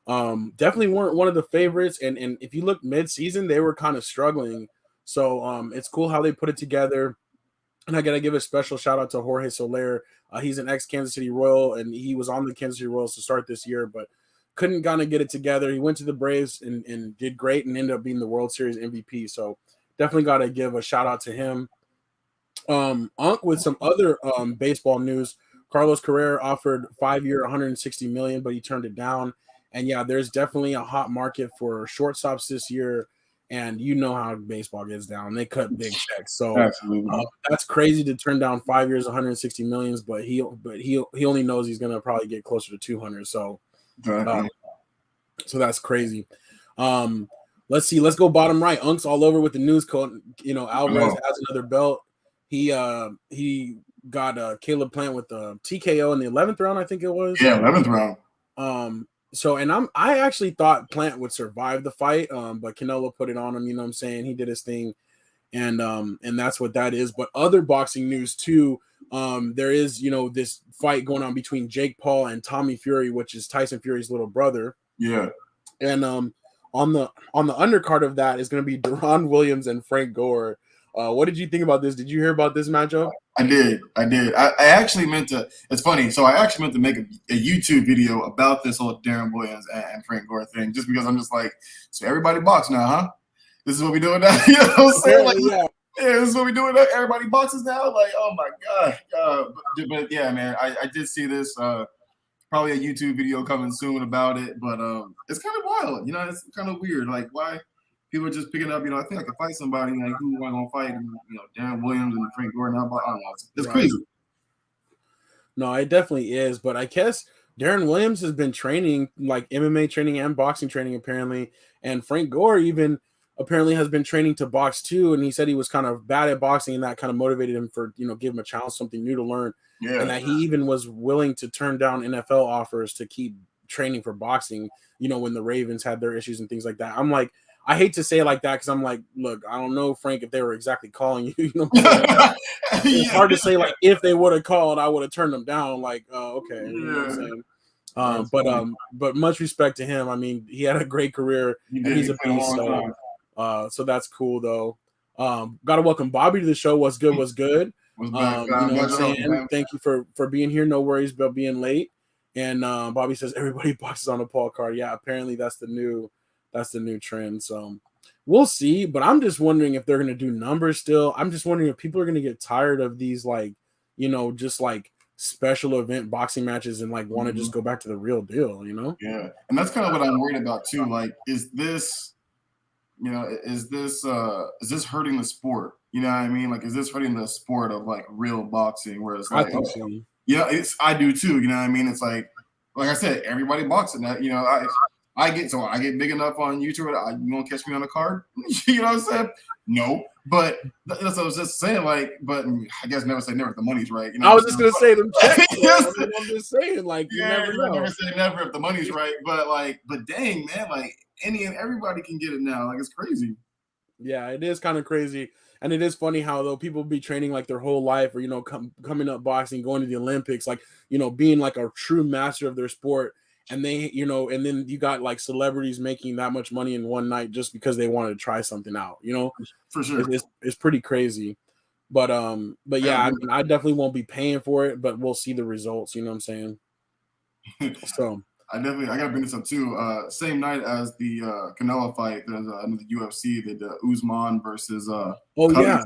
Definitely weren't one of the favorites. And if you look mid-season, they were kind of struggling. So it's cool how they put it together. And I got to give a special shout out to Jorge Soler. He's an ex-Kansas City Royal, and he was on the Kansas City Royals to start this year, but couldn't kind of get it together. He went to the Braves and did great and ended up being the World Series MVP. So definitely got to give a shout out to him. Unc, with some other baseball news, Carlos Carrera offered 5-year, 160 million, but he turned it down. And yeah, there's definitely a hot market for shortstops this year. And you know how baseball gets down; they cut big checks. So that's crazy to turn down 5 years, 160 millions. But he only knows he's gonna probably get closer to 200. So that's crazy. Let's see. Let's go bottom right. Unc's all over with the news code. Alvarez has another belt. He got Caleb Plant with the TKO in the 11th round, I think it was. Yeah, 11th round. So I actually thought Plant would survive the fight, but Canelo put it on him. You know what I'm saying? He did his thing, and that's what that is. But other boxing news too. There is this fight going on between Jake Paul and Tommy Fury, which is Tyson Fury's little brother. Yeah, and on the undercard of that is going to be Deron Williams and Frank Gore. What did you think about this? Did you hear about this matchup? I did. I actually meant to. It's funny. So I actually meant to make a YouTube video about this whole Darren Williams and Frank Gore thing, just because I'm just like, so everybody box now, huh? This is what we doing now. You know what I'm saying? Like, yeah, this is what we doing now. Everybody boxes now. Like, oh my god. But yeah, man, I did see this. Probably a YouTube video coming soon about it, but it's kind of wild. It's kind of weird. Like, why? People are just picking up, I think I could fight somebody, like, who am I going to fight? And, Darren Williams and Frank Gore. I don't know. It's crazy. No, it definitely is. But I guess Darren Williams has been training, like MMA training and boxing training, apparently. And Frank Gore even apparently has been training to box too. And he said he was kind of bad at boxing, and that kind of motivated him for, give him a challenge, something new to learn. Yeah. And that he even was willing to turn down NFL offers to keep training for boxing, when the Ravens had their issues and things like that. I'm like, I hate to say it like that because I'm like, look, I don't know, Frank, if they were exactly calling you. It's hard to say, like, if they would have called, I would have turned them down. Like, okay. You know what I'm saying? But much respect to him. I mean, he had a great career, and he's a beast. So that's cool, though. Got to welcome Bobby to the show. What's good? What's good? You know what I'm saying? Thank you for being here. No worries about being late. And Bobby says everybody boxes on a Paul card. Yeah, apparently that's the new trend. So we'll see. But I'm just wondering if they're going to do numbers still. I'm just wondering if people are going to get tired of these, like, just like special event boxing matches and like want to just go back to the real deal, Yeah. And that's kind of what I'm worried about too. Like, is this hurting the sport? You know what I mean? Like, is this hurting the sport of like real boxing? Whereas like, I think so. Yeah, I do too. You know what I mean? It's like I said, everybody boxing that, I get big enough on YouTube. You gonna catch me on a card? You know what I'm saying? No, but that's what I was just saying. Like, but I guess never say never if the money's right. I was just gonna say them checks. I'm just saying, like, you never know. Never say never if the money's right. But dang, man, like any and everybody can get it now. Like, it's crazy. Yeah, it is kind of crazy. And it is funny how, though, people be training like their whole life or, coming up boxing, going to the Olympics, like, being like a true master of their sport. And they, and then you got like celebrities making that much money in one night just because they wanted to try something out, For sure. It's pretty crazy. But yeah, I mean, I definitely won't be paying for it, but we'll see the results. You know what I'm saying? So I gotta bring this up too. Same night as the Canelo fight, there's another UFC, the Usman versus Covington.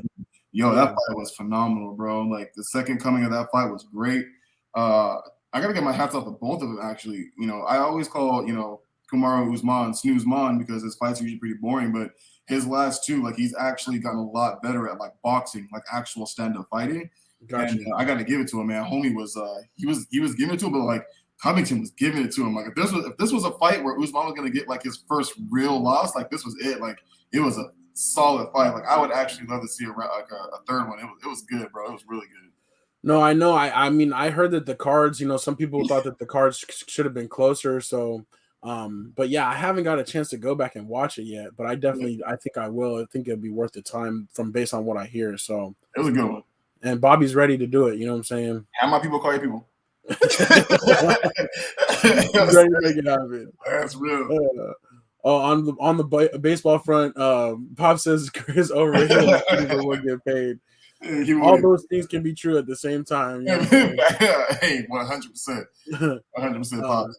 That fight was phenomenal, bro. Like, the second coming of that fight was great. I gotta get my hats off to both of them, actually. I always call Kamaru Usman Snoozman because his fights are usually pretty boring, but his last two, like, he's actually gotten a lot better at like boxing, like actual stand-up fighting. Gotcha. And I gotta give it to him, man. Homie was he was giving it to him, but like Covington was giving it to him. Like, if this was a fight where Usman was gonna get like his first real loss, like, this was it. Like, it was a solid fight. Like, I would actually love to see a third one. It was good, bro. It was really good. No, I know. I mean, I heard that the cards, some people thought that the cards should have been closer. So, but yeah, I haven't got a chance to go back and watch it yet. But I think I will. I think it'll be worth the time based on what I hear. So it was a good one. And Bobby's ready to do it. You know what I'm saying? How my people call you people? He's ready to make it happen. That's real. On the baseball front, Pop says Chris overrated. People will get paid. All those things can be true at the same time. Hey, 100%. 100% Pop.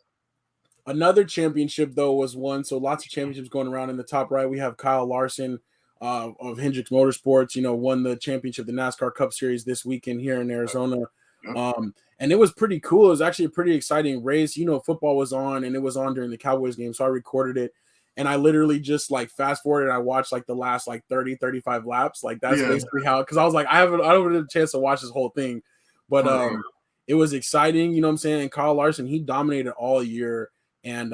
Another championship, though, was won. So lots of championships going around in the top right. We have Kyle Larson of Hendricks Motorsports, won the championship, the NASCAR Cup Series this weekend here in Arizona. And it was pretty cool. It was actually a pretty exciting race. Football was on, and it was on during the Cowboys game, so I recorded it. And I literally just fast forwarded and I watched the last 30, 35 laps. That's basically how, because I was like, I don't have a chance to watch this whole thing. But it was exciting, you know what I'm saying? And Kyle Larson, he dominated all year. And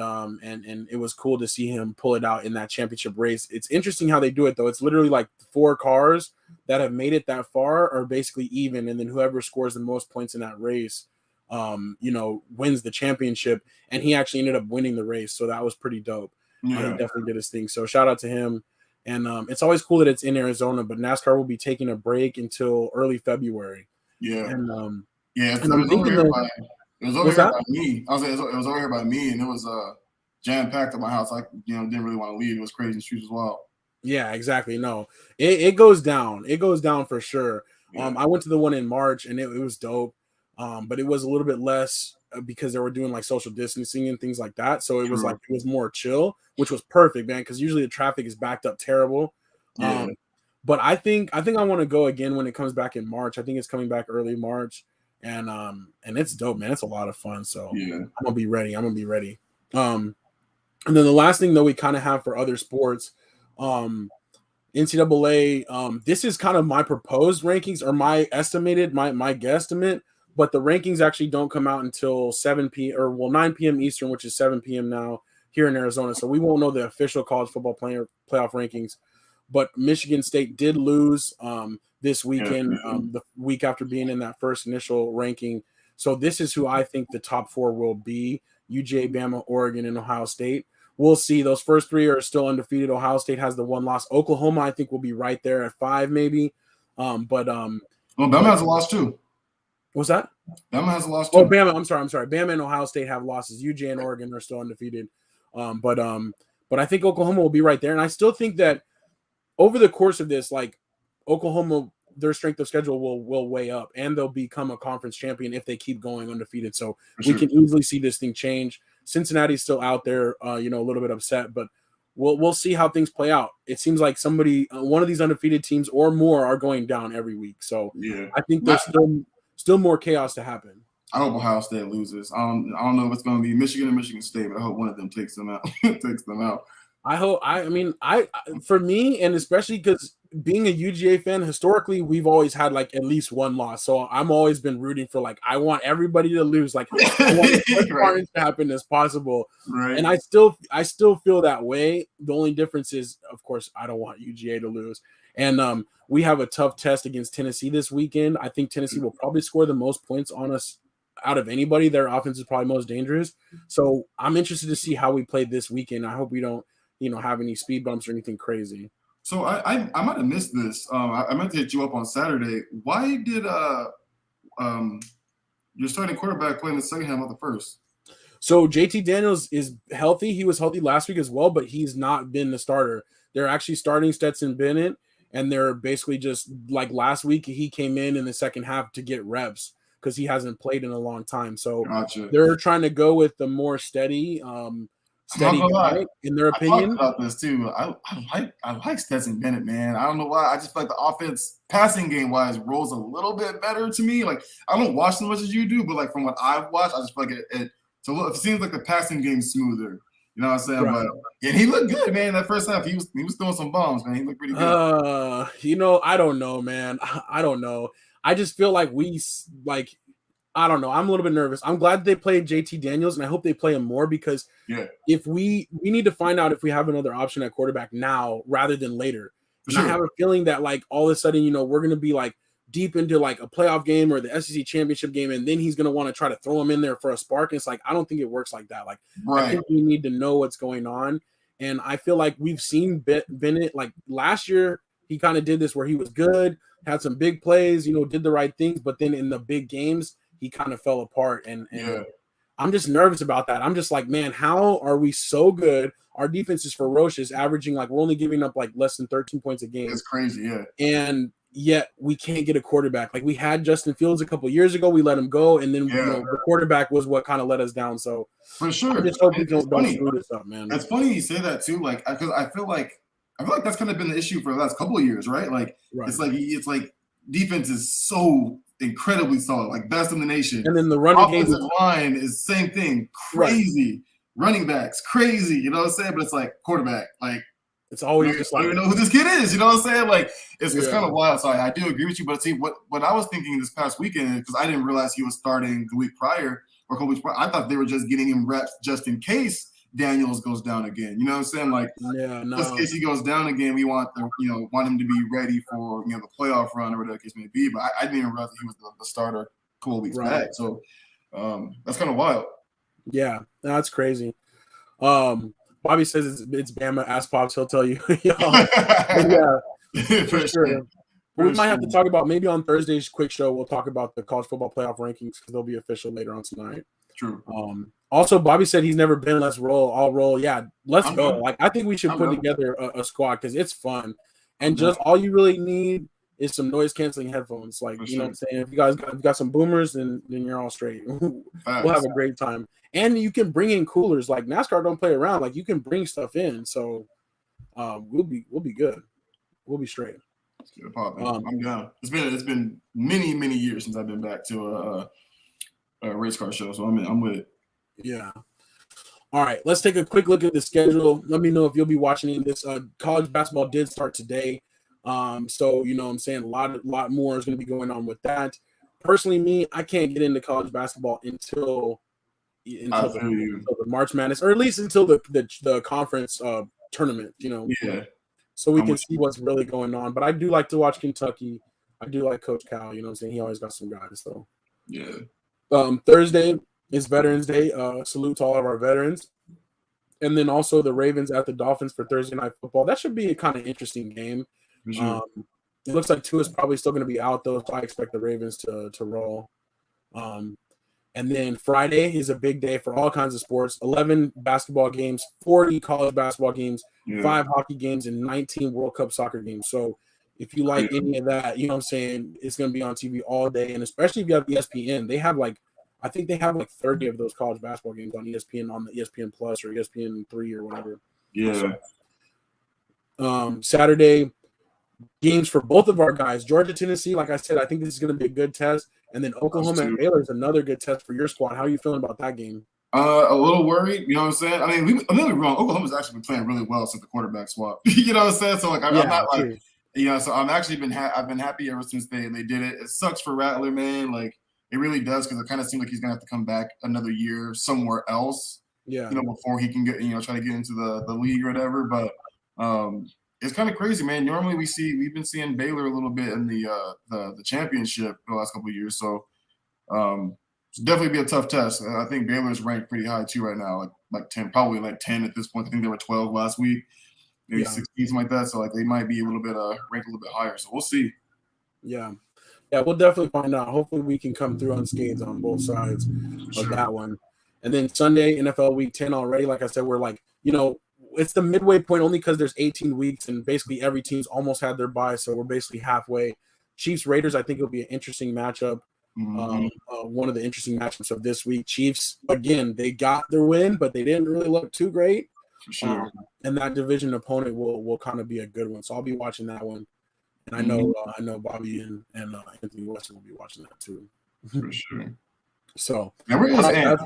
it was cool to see him pull it out in that championship race. It's interesting how they do it, though. It's literally 4 cars that have made it that far are basically even, and then whoever scores the most points in that race, wins the championship. And he actually ended up winning the race, so that was pretty dope. He definitely did his thing. So shout out to him. And it's always cool that it's in Arizona, but NASCAR will be taking a break until early February. Yeah. And it was over here by me. I was it was over here by me, and it was jam packed at my house. I didn't really want to leave. It was crazy in the streets as well. Yeah, exactly. No, it goes down. It goes down for sure. Yeah. I went to the one in March, and it was dope. But it was a little bit less because they were doing social distancing and things like that. So it was it was more chill, which was perfect, man. Because usually the traffic is backed up terrible. Yeah. But I think I want to go again when it comes back in March. I think it's coming back early March. And it's dope, man. It's a lot of fun. So I'm gonna be ready. And then the last thing that we kind of have for other sports, NCAA. This is kind of my proposed rankings or my guesstimate, but the rankings actually don't come out until 9 p.m. Eastern, which is 7 p.m. now here in Arizona. So we won't know the official college football playoff rankings. But Michigan State did lose this weekend, the week after being in that first initial ranking. So this is who I think the top 4 will be: UGA, Bama, Oregon, and Ohio State. We'll see. Those first 3 are still undefeated. Ohio State has the 1 loss. Oklahoma, I think, will be right there at 5, maybe. Well, Bama has a loss too. What's that? Bama has a loss too. Oh, Bama. I'm sorry. Bama and Ohio State have losses. UGA and Oregon are still undefeated. But I think Oklahoma will be right there. And I still think that over the course of this, Oklahoma, their strength of schedule will weigh up, and they'll become a conference champion if they keep going undefeated. So we can easily see this thing change. Cincinnati's still out there, a little bit upset, but we'll see how things play out. It seems like one of these undefeated teams or more are going down every week. So I think there's still more chaos to happen. I hope Ohio State loses. I don't know if it's going to be Michigan or Michigan State, but I hope one of them takes them out. I hope. For me, and especially because being a UGA fan, historically we've always had at least 1 loss. So I'm always been rooting for I want everybody to lose. I want as much carnage to happen as possible. Right. And I still feel that way. The only difference is, of course, I don't want UGA to lose. And we have a tough test against Tennessee this weekend. I think Tennessee will probably score the most points on us out of anybody. Their offense is probably most dangerous. So I'm interested to see how we play this weekend. I hope we don't have any speed bumps or anything crazy. So I might have missed this. I meant to hit you up on Saturday. Why did your starting quarterback play in the second half of the first? So JT Daniels is healthy. He was healthy last week as well, but he's not been the starter. They're actually starting Stetson Bennett, and they're basically just last week he came in the second half to get reps because he hasn't played in a long time. So they're trying to go with the more steady guy, in their opinion. I talked about this too. I like Stetson Bennett, man. I don't know why. I just feel like the offense, passing game wise, rolls a little bit better to me. I don't watch as much as you do, but from what I've watched, I just feel like it seems like the passing game's smoother. You know what I'm saying? Right. But he looked good, man. That first half, he was throwing some bombs, man. He looked pretty good. I don't know, man. I don't know. I just feel I don't know. I'm a little bit nervous. I'm glad they played JT Daniels, and I hope they play him more because if we need to find out if we have another option at quarterback now rather than later. And I have a feeling that all of a sudden, we're going to be deep into a playoff game or the SEC championship game, and then he's going to want to try to throw him in there for a spark. And it's I don't think it works like that. I think we need to know what's going on. And I feel like we've seen Bennett, last year, he kind of did this where he was good, had some big plays, did the right things, but then in the big games, he kind of fell apart. And I'm just nervous about that. I'm just man, how are we so good? Our defense is ferocious, averaging we're only giving up less than 13 points a game. It's crazy, yeah. And yet we can't get a quarterback. We had Justin Fields a couple years ago. We let him go, and then the quarterback was what kind of let us down. So for sure, I just hope we don't screw this up, man. It's funny you say that too, because I feel like I feel like that's kind of been the issue for the last couple of years, right? Like it's like defense is so incredibly solid, like best in the nation. And then the running offensive line is same thing, crazy. Right. Running backs, crazy. You know what I'm saying? But it's like quarterback, like it's always just I don't even know who this kid is. You know what I'm saying? Like it's kind of wild. So I do agree with you. But see, what I was thinking this past weekend, because I didn't realize he was starting the week prior or a couple weeks prior, I thought they were just getting him reps just in case Daniels goes down again. You know what I'm saying? Like, just in case he goes down again, we want him to be ready for the playoff run or whatever the case may be. But I didn't even realize that he was the starter a couple of weeks back. So that's kind of wild. Yeah, that's crazy. Bobby says it's Bama. Ask Pops, he'll tell you. Yeah, for sure. We might have to talk about maybe on Thursday's quick show. We'll talk about the college football playoff rankings because they'll be official later on tonight. True. Also, Bobby said he's never been. Let's roll. I'll roll. Yeah, let's go. Like I think we should put together a squad because it's fun, and just all you really need is some noise canceling headphones. Like you know what I'm saying. If you guys got some boomers, then you're all straight. We'll have a great time, and you can bring in coolers. Like NASCAR don't play around. Like you can bring stuff in. So we'll be good. We'll be straight. I'm down. It's been many years since I've been back to a race car show, so I'm with it. Yeah. All right, let's take a quick look at the schedule. Let me know if you'll be watching this. College basketball did start today, so you know what I'm saying a lot more is going to be going on with that. Personally, me, I can't get into college basketball until the March Madness, or at least until the conference tournament. You know. Yeah. So we can see what's really going on. But I do like to watch Kentucky. I do like Coach Cal. You know what I'm saying? He always got some guys. So yeah. Thursday is Veterans Day. Salute to all of our veterans. And then also the Ravens at the Dolphins for Thursday Night Football. That should be a kind of interesting game. Sure. It looks like Tua is probably still going to be out, though, so I expect the Ravens to roll. And then Friday is a big day for all kinds of sports. 11 basketball games, 40 college basketball games, 5 hockey games, and 19 World Cup soccer games. So if you like any of that, you know what I'm saying, it's going to be on TV all day. And especially if you have ESPN, I think they have 30 of those college basketball games on ESPN, on the ESPN Plus or ESPN 3 or whatever. Yeah. So, Saturday, games for both of our guys. Georgia, Tennessee, like I said, I think this is going to be a good test. And then Oklahoma and Baylor is another good test for your squad. How are you feeling about that game? A little worried, you know what I'm saying? I mean, I'm not wrong. Oklahoma's actually been playing really well since the quarterback swap. You know what I'm saying? So I'm not like, so I'm actually I've been happy ever since they did it. It sucks for Rattler, man. Like it really does, because it kind of seems like he's gonna have to come back another year somewhere else. Yeah. Before he can get try to get into the league or whatever. But it's kind of crazy, man. Normally we've been seeing Baylor a little bit in the championship the last couple of years. So it's definitely be a tough test. I think Baylor's ranked pretty high too right now, like 10, probably like 10 at this point. I think they were 12 last week, maybe 16, something like that. So they might be a little bit ranked a little bit higher. So we'll see. Yeah, we'll definitely find out. Hopefully we can come through unscathed on both sides of that one. And then Sunday, NFL Week 10 already. Like I said, we're it's the midway point only because there's 18 weeks and basically every team's almost had their bye, so we're basically halfway. Chiefs Raiders, I think it'll be an interesting matchup. One of the interesting matchups of this week. Chiefs, again, they got their win, but they didn't really look too great. For sure. And that division opponent will kind of be a good one. So I'll be watching that one. And I know Bobby and Anthony Weston will be watching that too. For sure. So now where is Ant?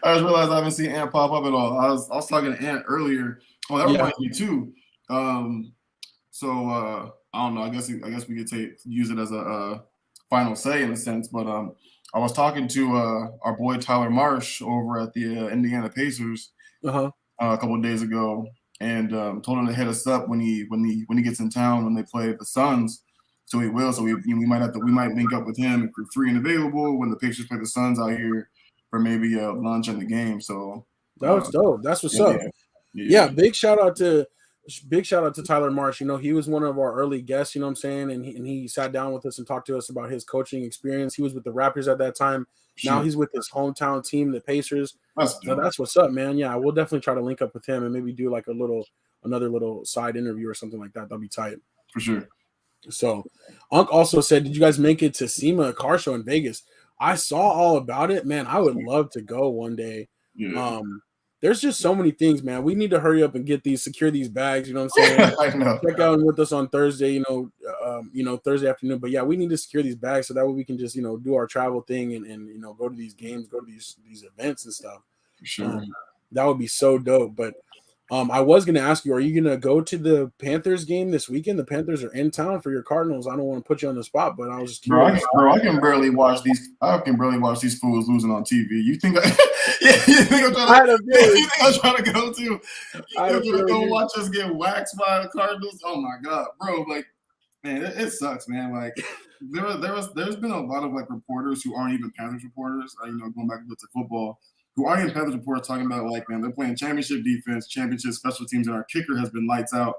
I just realized I haven't seen Ant pop up at all. I was talking to Ant earlier. Oh, that reminds me too. So I don't know. I guess we could use it as a final say in a sense. But I was talking to our boy Tyler Marsh over at the Indiana Pacers a couple of days ago, and told him to hit us up when he gets in town when they play the Suns. So he will. So we might link up with him if we're free and available when the Pacers play the Suns out here for maybe a lunch and the game. So that was dope. That's what's up. Yeah. Big shout out to Tyler Marsh. He was one of our early guests. You know what I'm saying, and he sat down with us and talked to us about his coaching experience. He was with the Raptors at that time. Sure. Now he's with his hometown team, the Pacers. So that's what's up, man. Yeah, we'll definitely try to link up with him and maybe do like another little side interview or something like that. That'll be tight. For sure. So, Unc also said, did you guys make it to SEMA car show in Vegas? I saw all about it, man. I would love to go one day. Yeah. there's just so many things, man. We need to hurry up and secure these bags. You know what I'm saying? I know. Check out with us on Thursday. Thursday afternoon. But yeah, we need to secure these bags so that way we can just do our travel thing and go to these games, go to these events and stuff. For sure. That would be so dope. But I was going to ask you, are you going to go to the Panthers game this weekend? The Panthers are in town for your Cardinals. I don't want to put you on the spot, but I was just curious. Bro, I can barely watch these. I can barely watch these fools losing on TV. You think? You think I'm trying to go to? You're gonna go watch us get waxed by the Cardinals? Oh my god, bro! Like, man, it sucks, man. Like, there's been a lot of like reporters who aren't even Panthers reporters. Going back to football. Who aren't even Panthers reporters talking about, like, man, they're playing championship defense, championship special teams, and our kicker has been lights out,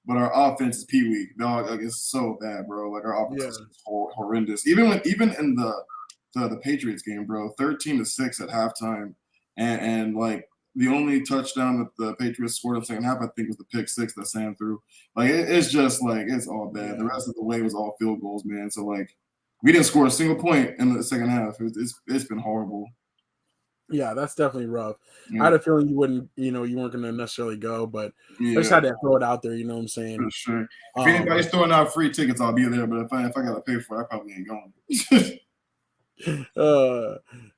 but our offense is peewee. Dog, like, it's so bad, bro. Like, our offense is horrendous. Even in the Patriots game, bro, 13-6 at halftime, and like the only touchdown that the Patriots scored in the second half, I think, was the pick six that Sam threw. Like, it's just like it's all bad. Yeah. The rest of the way was all field goals, man. So like, we didn't score a single point in the second half. It's been horrible. Yeah, that's definitely rough. I had a feeling you weren't going to necessarily go, but I just had to throw it out there. You know what I'm saying? For sure. If anybody's throwing out free tickets, I'll be there. But if I got to pay for it, I probably ain't going.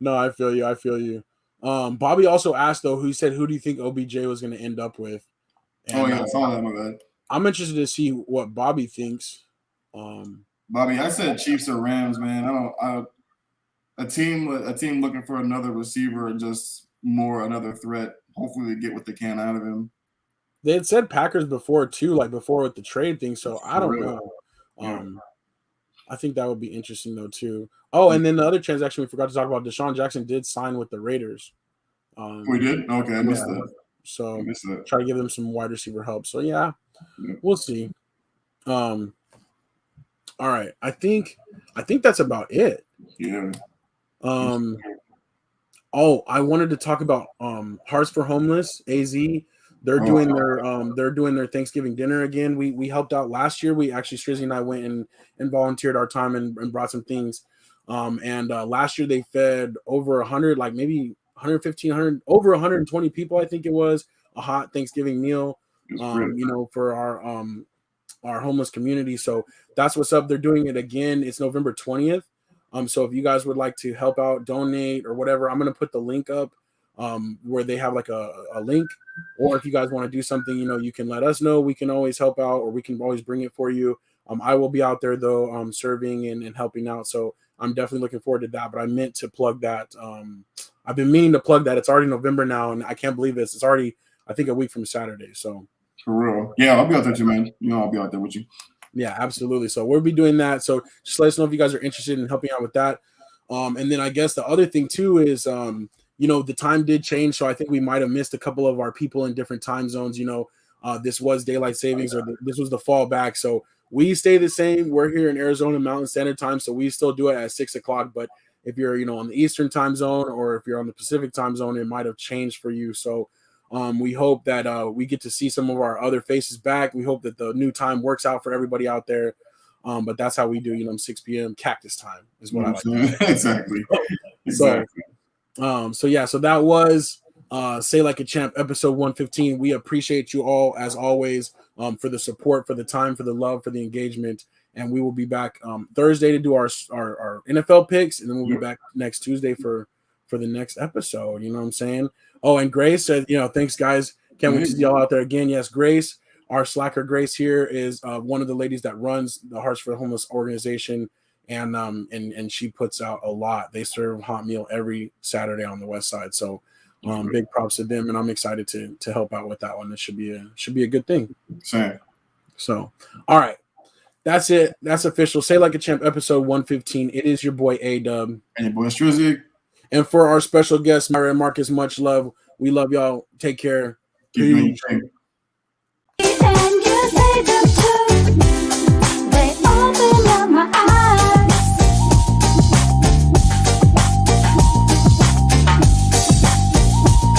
No, I feel you. Bobby also asked though. He said, "Who do you think OBJ was going to end up with?" And, I saw that. My bad. I'm interested to see what Bobby thinks. Bobby, I said Chiefs or Rams, man. A team looking for another receiver and just another threat. Hopefully they get what they can out of him. They had said Packers before too, like before with the trade thing. So I don't know. I think that would be interesting though too. Oh, and then the other transaction we forgot to talk about, Deshaun Jackson did sign with the Raiders. We did? Okay, I missed that. So try to give them some wide receiver help. So yeah. We'll see. All right. I think that's about it. Yeah. I wanted to talk about Hearts for Homeless, AZ. They're doing their Thanksgiving dinner again. We helped out last year. We actually, Strizzy and I went and volunteered our time and brought some things. And last year they fed over 100, like maybe 115, over 120 people, I think it was, a hot Thanksgiving meal, for our homeless community. So that's what's up. They're doing it again. It's November 20th. So if you guys would like to help out, donate or whatever, I'm going to put the link up where they have like a link, or if you guys want to do something, you can let us know. We can always help out, or we can always bring it for you. I will be out there though, serving and helping out. So I'm definitely looking forward to that, but I meant to plug that. I've been meaning to plug that. It's already November now, and I can't believe this. It's already, I think, a week from Saturday. So for real. Yeah, I'll be out there too, man. I'll be out there with you. Yeah, absolutely. So we'll be doing that. So just let us know if you guys are interested in helping out with that. And then I guess the other thing too is, the time did change. So I think we might have missed a couple of our people in different time zones. This was daylight savings, or this was the fallback. So we stay the same. We're here in Arizona Mountain Standard Time, so we still do it at 6 o'clock. But if you're, on the Eastern time zone, or if you're on the Pacific time zone, it might have changed for you. So we hope that we get to see some of our other faces back. We hope that the new time works out for everybody out there. But that's how we do, 6 p.m. cactus time is what I like to say. Exactly. So that was Say Like a Champ, episode 115. We appreciate you all, as always, for the support, for the time, for the love, for the engagement. And we will be back Thursday to do our NFL picks, and then we'll be back next Tuesday for the next episode. You know what I'm saying? Oh, and Grace said, thanks, guys. Can't wait to see y'all out there again. Yes, Grace, our Slacker Grace here, is one of the ladies that runs the Hearts for the Homeless organization, and she puts out a lot. They serve hot meal every Saturday on the West Side. So big props to them, and I'm excited to help out with that one. It should be a good thing. Same. So, all right. That's it. That's official. Say Like a Champ, episode 115. It is your boy A-Dub. And your boy Strizzy. And for our special guests, Myra and Marcus, much love. We love y'all. Take care. Keep doing your thing.